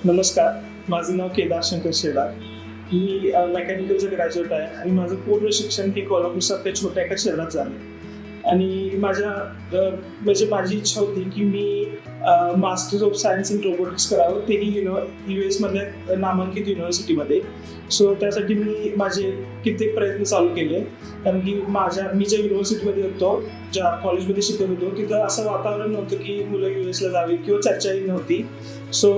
नमस्कार, माझं नाव केदार शंकर शेलार. मी मेकॅनिकलचं ग्रॅज्युएट आहे आणि माझं पूर्ण शिक्षण हे कोल्हापूरसारख्या छोट्या एका शहरात झालं. आणि म्हणजे माझी इच्छा होती की मी master of science in robotics करावं, तेही US मधल्या नामांकित युनिव्हर्सिटीमध्ये. सो त्यासाठी मी माझे कित्येक प्रयत्न चालू केले, कारण की मी ज्या युनिव्हर्सिटीमध्ये होतो, ज्या कॉलेजमध्ये शिकत होतो, तिथं असं वातावरण नव्हतं की मुलं US ला जावी किंवा चर्चाही नव्हती. सो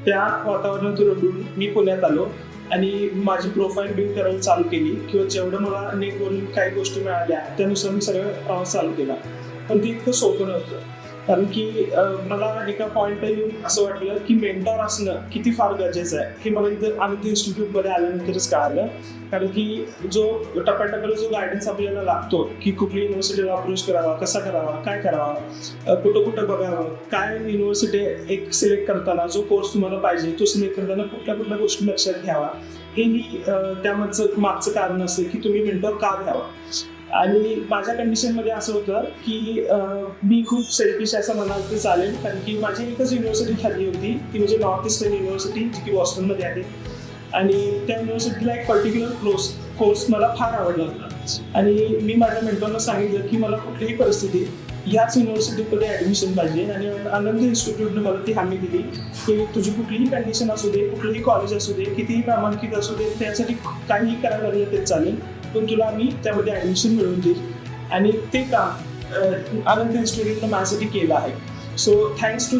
त्या वातावरणातून उठून मी पुण्यात आलो आणि माझी प्रोफाईल बिल्ड करायला चालू केली किंवा जेवढं मला नेटवरून काही गोष्टी मिळाल्या त्यानुसार मी सगळं प्रवास चालू केला. पण ते इतकं सोपं नव्हतं, कारण की मला एका पॉईंटला येऊन असं वाटलं की मेंटॉर असणं किती फार गरजेचं आहे. हे मला इथं आनंद इन्स्टिट्यूटमध्ये आल्यानंतरच कळालं, कारण की जो टप्प्याटप्प्याला जो गायडन्स आपल्याला लागतो की कुठली युनिव्हर्सिटीला अप्रोच करावा, कसा करावा, काय करावा, कुठं बघावं, काय युनिव्हर्सिटी एक सिलेक्ट करताना जो कोर्स तुम्हाला पाहिजे तो सिलेक्ट करताना कुठल्या गोष्टी लक्षात घ्यावा, हेही मागचं कारण असतं की तुम्ही मेंटॉर का घ्यावा. आणि माझ्या कंडिशनमध्ये असं होतं की मी खूप सेल्फिश असं म्हणाल तर चालेल, कारण की माझी एकच युनिव्हर्सिटी ठरली होती, ती म्हणजे नॉर्थ ईस्टर्न युनिव्हर्सिटी, जी की बॉस्टनमध्ये आहे. आणि त्या युनिव्हर्सिटीला एक पर्टिक्युलर कोर्स मला फार आवडला होता आणि मी माझ्या मेंटॉरला सांगितलं की मला कुठलीही परिस्थितीत याच युनिव्हर्सिटीमध्ये ॲडमिशन पाहिजे. आणि आनंद इन्स्टिट्यूटने मला ती हमी दिली की तुझी कुठलीही कंडिशन असू दे, कुठलंही कॉलेज असू दे, कितीही नामांकित असू दे, त्यासाठी काहीही करायला लागलं ते चालेल, पण तुला आम्ही त्यामध्ये ॲडमिशन मिळवून देईल. आणि ते काम आनंद इन्स्टिट्यूटनं माझ्यासाठी केलं आहे. So thanks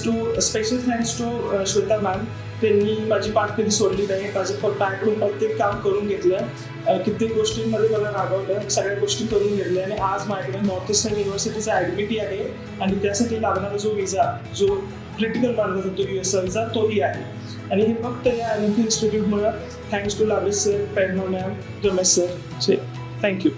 to special thanks to Shweta ma'am. त्यांनी माझी पाठ कधी सोडली नाही, माझं पॅकडून प्रत्येक काम करून घेतलं, कित्येक गोष्टींमध्ये मला रागवलं, सगळ्या गोष्टी करून घेतल्या. आणि आज माझ्याकडे नॉर्थ ईस्टर्न युनिव्हर्सिटीचा ॲडमिटी आहे आणि त्यासाठी लागणारा जो विजा, जो क्रिटिकल मानला जातो US विजा, तोही आहे. आणि हे फक्त या आनंद इन्स्टिट्यूटमुळे. Thanks to Lavesh sir, Prerna ma'am, Ramesh sir. Thank you.